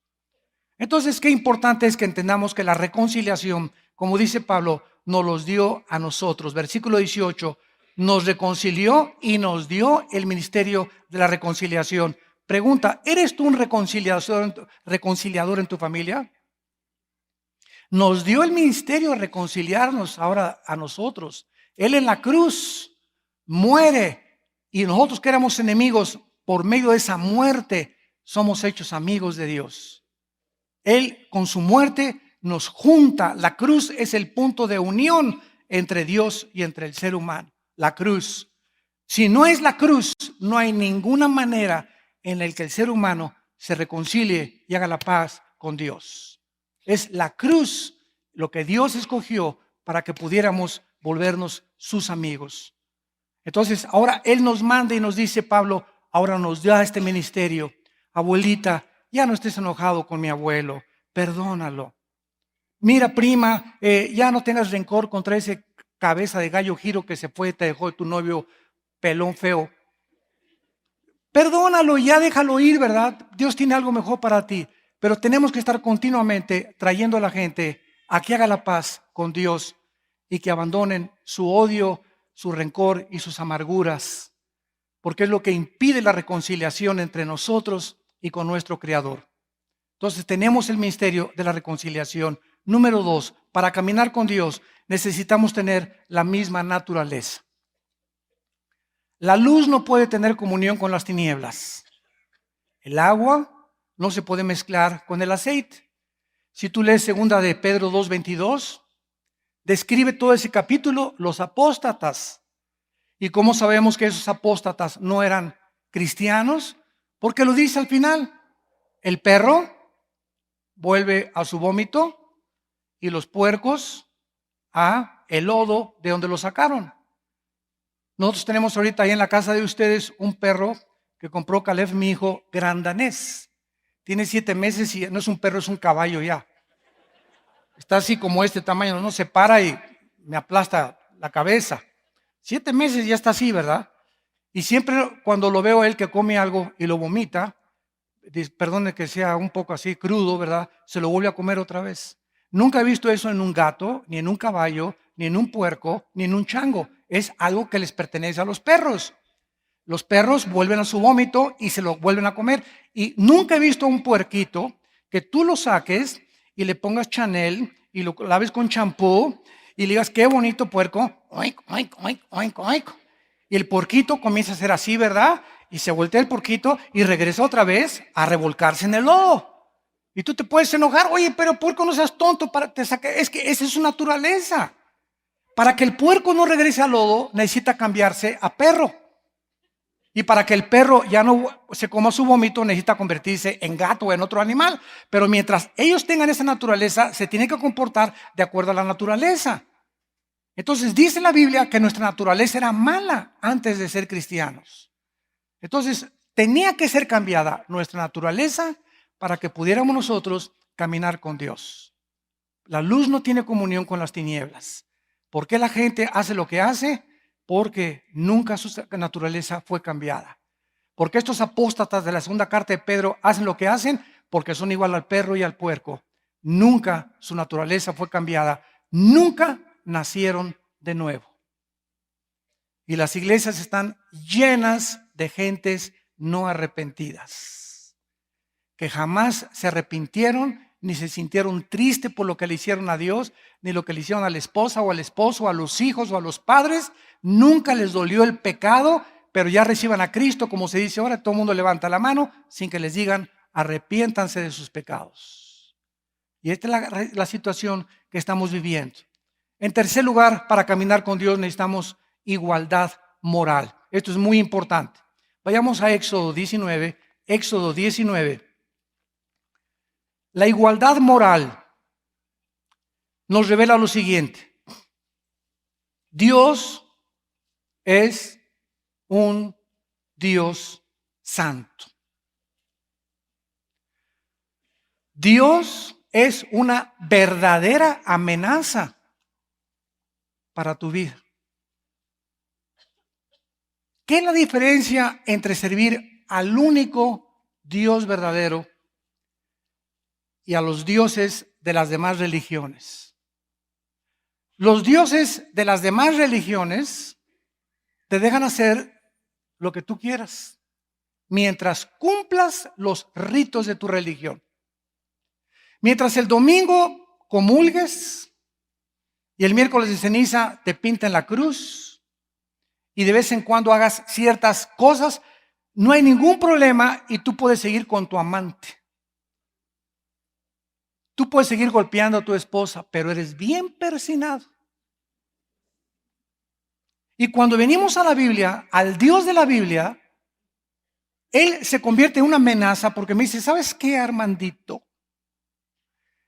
Speaker 1: Entonces, qué importante es que entendamos que la reconciliación, como dice Pablo, nos los dio a nosotros. Versículo 18, nos reconcilió y nos dio el ministerio de la reconciliación. Pregunta, ¿eres tú un reconciliador en tu familia? Nos dio el ministerio de reconciliarnos ahora a nosotros. Él en la cruz muere y nosotros que éramos enemigos, por medio de esa muerte, somos hechos amigos de Dios. Él con su muerte nos junta. La cruz es el punto de unión entre Dios y entre el ser humano. La cruz. Si no es la cruz, no hay ninguna manera en la que el ser humano se reconcilie y haga la paz con Dios. Es la cruz lo que Dios escogió para que pudiéramos volvernos sus amigos. Entonces, ahora Él nos manda y nos dice, Pablo, ahora nos da este ministerio. Abuelita, ya no estés enojado con mi abuelo, perdónalo. Mira, prima, ya no tengas rencor contra ese cabeza de gallo giro que se fue, te dejó tu novio pelón feo. Perdónalo, ya déjalo ir, ¿verdad? Dios tiene algo mejor para ti. Pero tenemos que estar continuamente trayendo a la gente a que haga la paz con Dios y que abandonen su odio, su rencor y sus amarguras, porque es lo que impide la reconciliación entre nosotros y con nuestro Creador. Entonces tenemos el ministerio de la reconciliación. Número 2, para caminar con Dios necesitamos tener la misma naturaleza. La luz no puede tener comunión con las tinieblas. El agua no se puede mezclar con el aceite. Si tú lees 2 de Pedro 2:22, describe todo ese capítulo, los apóstatas. ¿Y cómo sabemos que esos apóstatas no eran cristianos? Porque lo dice al final. El perro vuelve a su vómito y los puercos a el lodo de donde lo sacaron. Nosotros tenemos ahorita ahí en la casa de ustedes un perro que compró Caleb, mi hijo, grandanés. Tiene 7 meses y no es un perro, es un caballo ya. Está así como este tamaño, no se para y me aplasta la cabeza. 7 meses ya está así, ¿verdad? Y siempre cuando lo veo a él que come algo y lo vomita, perdone que sea un poco así crudo, ¿verdad? Se lo vuelve a comer otra vez. Nunca he visto eso en un gato, ni en un caballo, ni en un puerco, ni en un chango. Es algo que les pertenece a los perros. Los perros vuelven a su vómito y se lo vuelven a comer. Y nunca he visto un puerquito que tú lo saques y le pongas Chanel y lo laves con champú y le digas, qué bonito puerco. Oink, oink, oink, oink, oink. Y el puerquito comienza a hacer así, ¿verdad? Y se voltea el puerquito y regresa otra vez a revolcarse en el lodo. Y tú te puedes enojar, oye, pero puerco, no seas tonto, es que esa es su naturaleza. Para que el puerco no regrese al lodo, necesita cambiarse a perro. Y para que el perro ya no se coma su vómito, necesita convertirse en gato o en otro animal. Pero mientras ellos tengan esa naturaleza, se tienen que comportar de acuerdo a la naturaleza. Entonces dice la Biblia que nuestra naturaleza era mala antes de ser cristianos. Entonces tenía que ser cambiada nuestra naturaleza para que pudiéramos nosotros caminar con Dios. La luz no tiene comunión con las tinieblas. ¿Por qué la gente hace lo que hace? Porque nunca su naturaleza fue cambiada. Porque estos apóstatas de la segunda carta de Pedro hacen lo que hacen porque son igual al perro y al puerco. Nunca su naturaleza fue cambiada. Nunca nacieron de nuevo. Y las iglesias están llenas de gentes no arrepentidas, que jamás se arrepintieron ni se sintieron tristes por lo que le hicieron a Dios, ni lo que le hicieron a la esposa o al esposo, o a los hijos o a los padres. Nunca les dolió el pecado, pero ya reciban a Cristo, como se dice ahora. Todo el mundo levanta la mano sin que les digan, arrepiéntanse de sus pecados. Y esta es la situación que estamos viviendo. En tercer lugar, para caminar con Dios necesitamos igualdad moral. Esto es muy importante. Vayamos a Éxodo 19. Éxodo 19. La igualdad moral nos revela lo siguiente. Dios es un Dios santo. Dios es una verdadera amenaza para tu vida. ¿Qué es la diferencia entre servir al único Dios verdadero y a los dioses de las demás religiones? Los dioses de las demás religiones te dejan hacer lo que tú quieras mientras cumplas los ritos de tu religión. Mientras el domingo comulgues y el miércoles de ceniza te pinten la cruz y de vez en cuando hagas ciertas cosas, no hay ningún problema y tú puedes seguir con tu amante. Tú puedes seguir golpeando a tu esposa, pero eres bien persinado. Y cuando venimos a la Biblia, al Dios de la Biblia, Él se convierte en una amenaza porque me dice, ¿sabes qué, Armandito?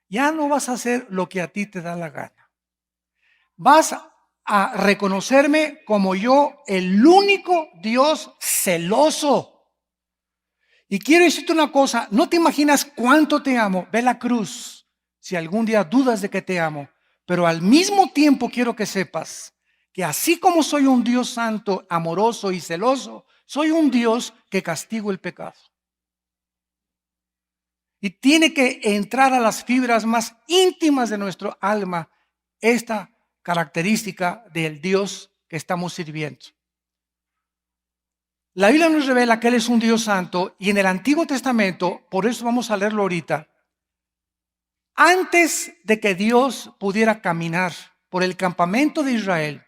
Speaker 1: Ya no vas a hacer lo que a ti te da la gana. Vas a reconocerme como yo, el único Dios celoso. Y quiero decirte una cosa, no te imaginas cuánto te amo. Ve la cruz, si algún día dudas de que te amo. Pero al mismo tiempo quiero que sepas que así como soy un Dios santo, amoroso y celoso, soy un Dios que castigo el pecado. Y tiene que entrar a las fibras más íntimas de nuestro alma esta característica del Dios que estamos sirviendo. La Biblia nos revela que Él es un Dios santo y en el Antiguo Testamento, por eso vamos a leerlo ahorita, antes de que Dios pudiera caminar por el campamento de Israel,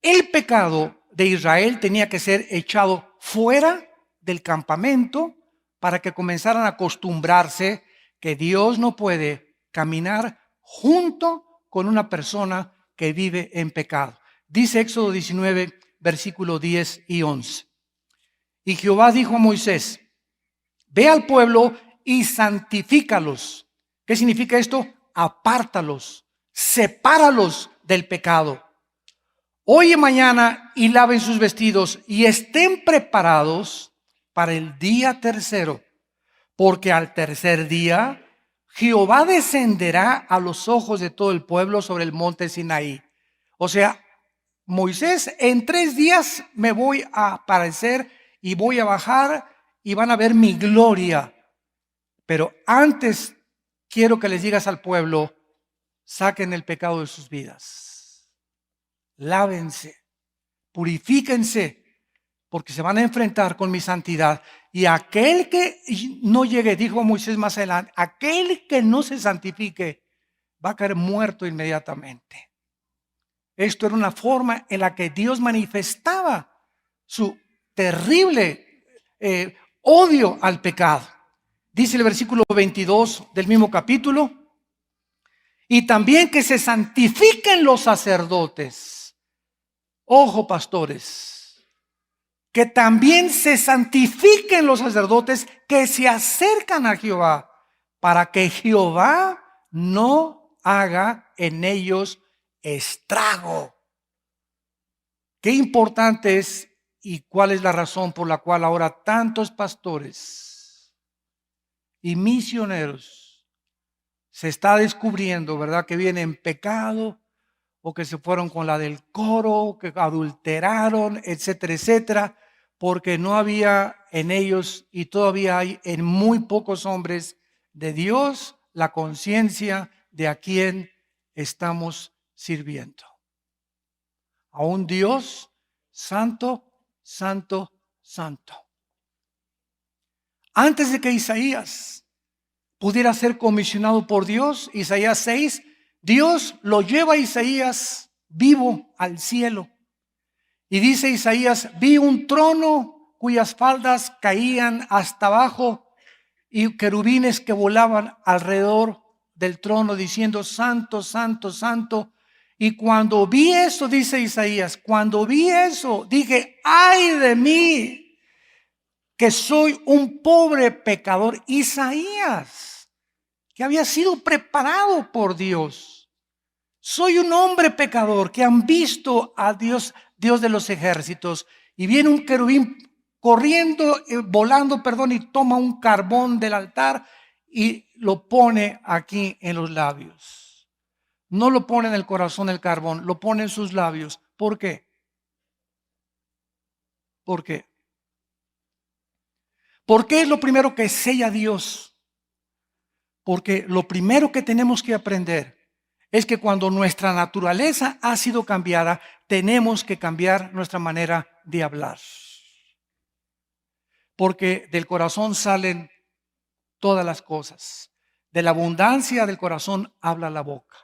Speaker 1: el pecado de Israel tenía que ser echado fuera del campamento para que comenzaran a acostumbrarse que Dios no puede caminar junto con una persona que vive en pecado. Dice Éxodo 19, versículo 10 y 11. Y Jehová dijo a Moisés, ve al pueblo y santifícalos. ¿Qué significa esto? Apártalos, sepáralos del pecado. Hoy y mañana y laven sus vestidos y estén preparados para el día tercero, porque al tercer día Jehová descenderá a los ojos de todo el pueblo sobre el monte Sinaí. O sea, Moisés, en 3 días me voy a aparecer y voy a bajar y van a ver mi gloria. Pero antes quiero que les digas al pueblo, saquen el pecado de sus vidas. Lávense, purifíquense, porque se van a enfrentar con mi santidad. Y aquel que no llegue, dijo Moisés más adelante, aquel que no se santifique va a caer muerto inmediatamente. Esto era una forma en la que Dios manifestaba su terrible odio al pecado. Dice el versículo 22 del mismo capítulo, y también que se santifiquen los sacerdotes. Ojo, pastores, que también se santifiquen los sacerdotes que se acercan a Jehová, para que Jehová no haga en ellos estrago. Qué importante es y cuál es la razón por la cual ahora tantos pastores y misioneros se está descubriendo, ¿verdad?, que vienen en pecado o que se fueron con la del coro, que adulteraron, etcétera, etcétera, porque no había en ellos y todavía hay en muy pocos hombres de Dios la conciencia de a quién estamos sirviendo. A un Dios santo, santo, santo. Antes de que Isaías pudiera ser comisionado por Dios, Isaías 6, Dios lo lleva a Isaías vivo al cielo. Y dice Isaías, vi un trono cuyas faldas caían hasta abajo y querubines que volaban alrededor del trono diciendo, santo, santo, santo. Y cuando vi eso, dice Isaías, cuando vi eso, dije, ay de mí, que soy un pobre pecador. Isaías, que había sido preparado por Dios. Soy un hombre pecador, que han visto a Dios, Dios de los ejércitos. Y viene un querubín corriendo, volando, y toma un carbón del altar y lo pone aquí en los labios. No lo pone en el corazón el carbón, lo pone en sus labios. ¿Por qué? ¿Por qué? ¿Por qué es lo primero que sella Dios? Porque lo primero que tenemos que aprender es que cuando nuestra naturaleza ha sido cambiada, tenemos que cambiar nuestra manera de hablar. Porque del corazón salen todas las cosas. De la abundancia del corazón habla la boca.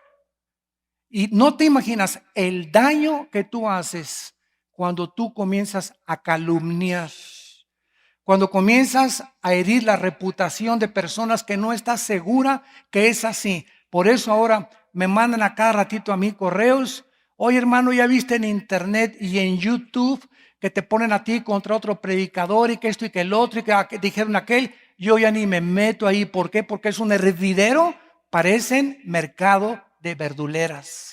Speaker 1: Y no te imaginas el daño que tú haces cuando tú comienzas a calumniar. Cuando comienzas a herir la reputación de personas que no estás segura que es así. Por eso ahora me mandan a cada ratito a mí correos. Oye, hermano, ya viste en internet y en YouTube que te ponen a ti contra otro predicador y que esto y que el otro y que dijeron aquel. Yo ya ni me meto ahí. ¿Por qué? Porque es un hervidero. Parecen mercado de verduleras.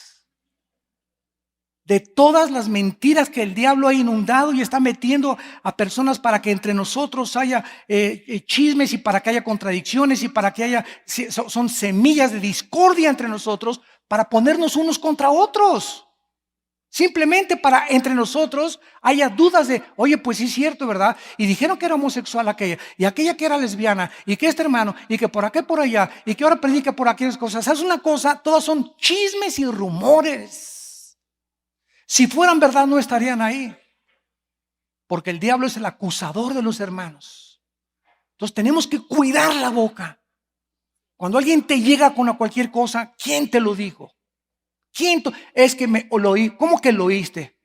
Speaker 1: De todas las mentiras que el diablo ha inundado y está metiendo a personas para que entre nosotros haya chismes y para que haya contradicciones y para que haya, son semillas de discordia entre nosotros para ponernos unos contra otros. Simplemente para entre nosotros haya dudas de, oye, pues sí es cierto, ¿verdad? Y dijeron que era homosexual aquella, y aquella que era lesbiana, y que este hermano, y que por acá por allá, y que ahora predica por aquellas cosas. ¿Sabes una cosa? Todas son chismes y rumores. Si fueran verdad no estarían ahí. Porque el diablo es el acusador de los hermanos. Entonces tenemos que cuidar la boca. Cuando alguien te llega con cualquier cosa, ¿quién te lo dijo? Es que me lo oí. ¿Cómo que lo oíste?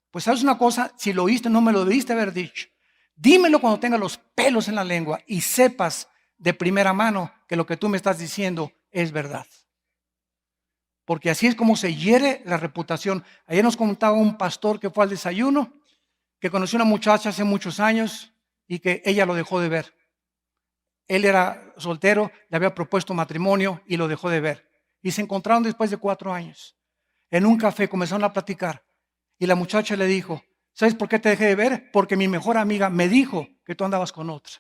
Speaker 1: Pues sabes una cosa, si lo oíste no me lo debiste haber dicho. Dímelo cuando tengas los pelos en la lengua y sepas de primera mano que lo que tú me estás diciendo es verdad. Porque así es como se hiere la reputación. Ayer nos contaba un pastor que fue al desayuno, que conoció a una muchacha hace muchos años y que ella lo dejó de ver. Él era soltero, le había propuesto matrimonio y lo dejó de ver. Y se encontraron después de 4 años. En un café comenzaron a platicar. Y la muchacha le dijo, ¿sabes por qué te dejé de ver? Porque mi mejor amiga me dijo que tú andabas con otra.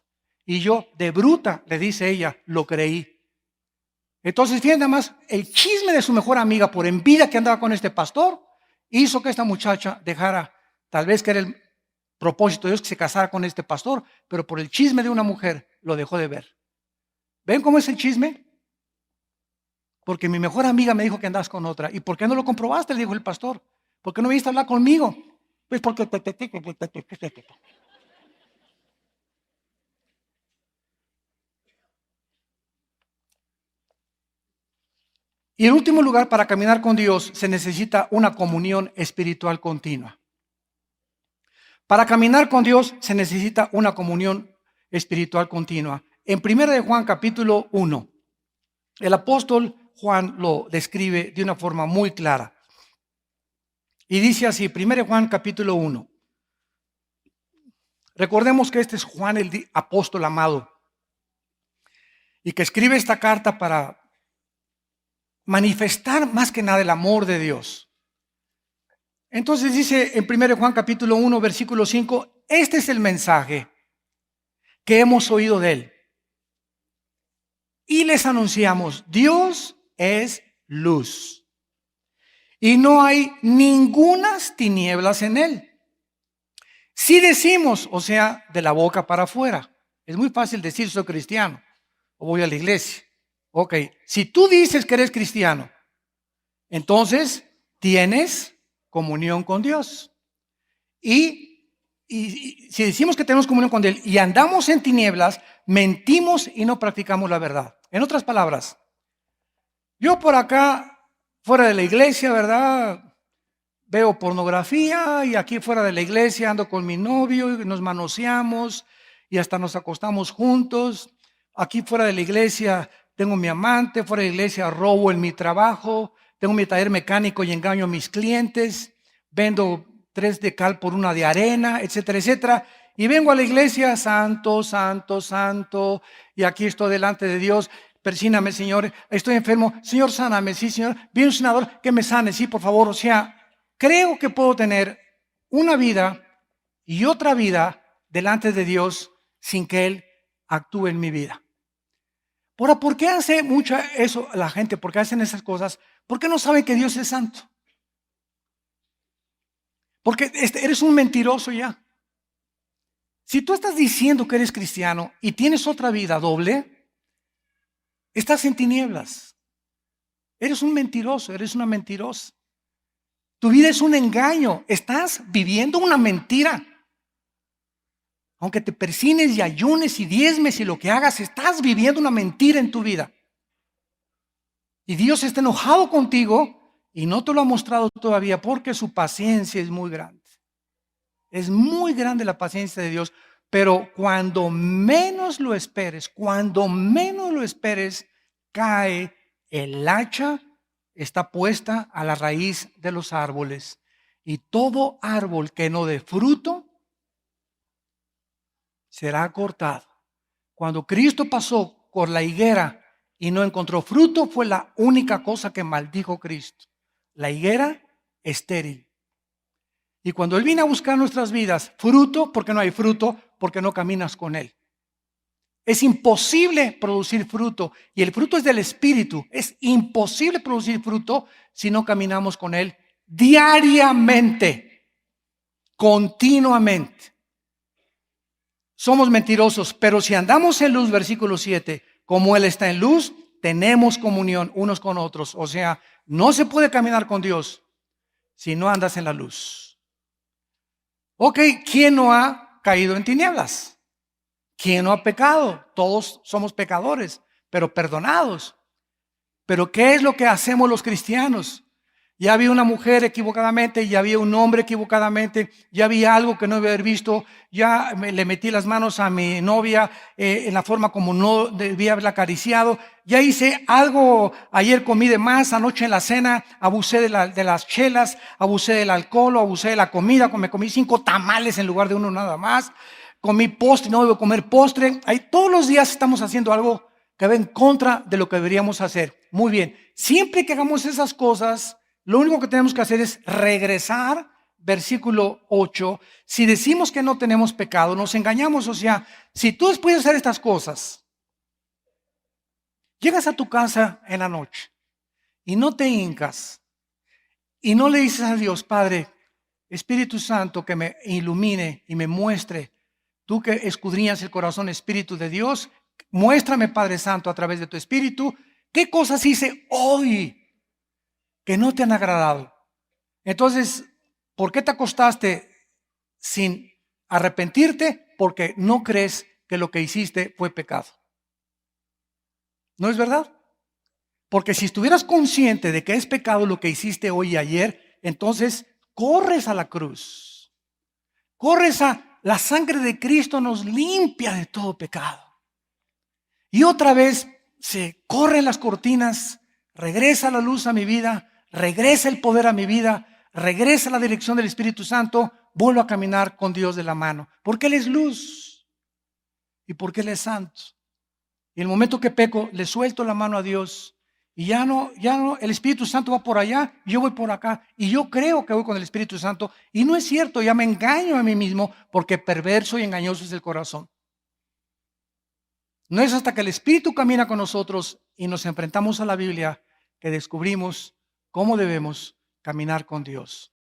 Speaker 1: Y yo, de bruta, le dice ella, lo creí. Entonces, fíjense nada más, el chisme de su mejor amiga por envidia que andaba con este pastor, hizo que esta muchacha dejara, tal vez que era el propósito de Dios que se casara con este pastor, pero por el chisme de una mujer lo dejó de ver. ¿Ven cómo es el chisme? Porque mi mejor amiga me dijo que andabas con otra. ¿Y por qué no lo comprobaste? Le dijo el pastor. ¿Por qué no viniste a hablar conmigo? Pues porque... Y en último lugar, para caminar con Dios se necesita una comunión espiritual continua. Para caminar con Dios se necesita una comunión espiritual continua. En 1 de Juan capítulo 1, el apóstol Juan lo describe de una forma muy clara. Y dice así, 1 de Juan capítulo 1. Recordemos que este es Juan el apóstol amado y que escribe esta carta para manifestar más que nada el amor de Dios. Entonces dice en 1 de Juan capítulo 1 versículo 5, este es el mensaje que hemos oído de él. Y les anunciamos, Dios es luz. Y no hay ningunas tinieblas en él. Si decimos, o sea, de la boca para afuera. Es muy fácil decir soy cristiano o voy a la iglesia. Ok, si tú dices que eres cristiano, entonces tienes comunión con Dios. Y y si decimos que tenemos comunión con Él y andamos en tinieblas, mentimos y no practicamos la verdad. En otras palabras, yo por acá, fuera de la iglesia, ¿verdad? Veo pornografía y aquí fuera de la iglesia ando con mi novio y nos manoseamos y hasta nos acostamos juntos. Aquí fuera de la iglesia tengo mi amante, fuera de la iglesia robo en mi trabajo, tengo mi taller mecánico y engaño a mis clientes, vendo 3 de cal por 1 de arena, etcétera, etcétera. Y vengo a la iglesia, santo, santo, santo, y aquí estoy delante de Dios. Persíname, Señor, estoy enfermo. Señor, sáname, sí, Señor. Viene un senador que me sane, sí, por favor. O sea, creo que puedo tener una vida y otra vida delante de Dios sin que Él actúe en mi vida. Ahora, ¿por qué hace mucho eso la gente? ¿Por qué hacen esas cosas? ¿Por qué no saben que Dios es santo? Porque eres un mentiroso ya. Si tú estás diciendo que eres cristiano y tienes otra vida doble, estás en tinieblas. Eres un mentiroso, eres una mentirosa. Tu vida es un engaño. Estás viviendo una mentira. Aunque te persines y ayunes y diezmes y lo que hagas, estás viviendo una mentira en tu vida. Y Dios está enojado contigo y no te lo ha mostrado todavía porque su paciencia es muy grande. Es muy grande la paciencia de Dios, pero cuando menos lo esperes, cae el hacha, está puesta a la raíz de los árboles. Y todo árbol que no dé fruto será cortado. Cuando Cristo pasó por la higuera y no encontró fruto, fue la única cosa que maldijo Cristo. La higuera estéril. Y cuando Él viene a buscar nuestras vidas, fruto, porque no hay fruto, porque no caminas con Él. Es imposible producir fruto, y el fruto es del Espíritu. Es imposible producir fruto si no caminamos con Él diariamente, continuamente. Somos mentirosos, pero si andamos en luz, versículo 7, como Él está en luz, tenemos comunión unos con otros. O sea, no se puede caminar con Dios si no andas en la luz. Ok, ¿quién no ha caído en tinieblas? ¿Quién no ha pecado? Todos somos pecadores, pero perdonados. Pero ¿qué es lo que hacemos los cristianos? Ya había una mujer equivocadamente, ya había un hombre equivocadamente, ya había algo que no había haber visto, ya le metí las manos a mi novia en la forma como no debía haberla acariciado, ya hice algo, ayer comí de más, anoche en la cena abusé de las chelas, abusé del alcohol, abusé de la comida, me comí 5 tamales en lugar de uno nada más, comí postre, no debo comer postre. Ahí todos los días estamos haciendo algo que va en contra de lo que deberíamos hacer. Muy bien, siempre que hagamos esas cosas, lo único que tenemos que hacer es regresar, versículo 8. Si decimos que no tenemos pecado, nos engañamos. O sea, si tú después de hacer estas cosas, llegas a tu casa en la noche y no te hincas y no le dices a Dios, Padre, Espíritu Santo, que me ilumine y me muestre, tú que escudriñas el corazón, Espíritu de Dios, muéstrame, Padre Santo, a través de tu Espíritu, qué cosas hice hoy que no te han agradado. Entonces, ¿por qué te acostaste sin arrepentirte? Porque no crees que lo que hiciste fue pecado. ¿No es verdad? Porque si estuvieras consciente de que es pecado lo que hiciste hoy y ayer, entonces corres a la cruz. Corres a la sangre de Cristo, nos limpia de todo pecado. Y otra vez se corren las cortinas, regresa la luz a mi vida, regresa el poder a mi vida, regresa la dirección del Espíritu Santo, vuelvo a caminar con Dios de la mano. Porque Él es luz y porque Él es santo. Y en el momento que peco, le suelto la mano a Dios y ya no, el Espíritu Santo va por allá, yo voy por acá y yo creo que voy con el Espíritu Santo y no es cierto, ya me engaño a mí mismo porque perverso y engañoso es el corazón. No es hasta que el Espíritu camina con nosotros y nos enfrentamos a la Biblia que descubrimos cómo debemos caminar con Dios.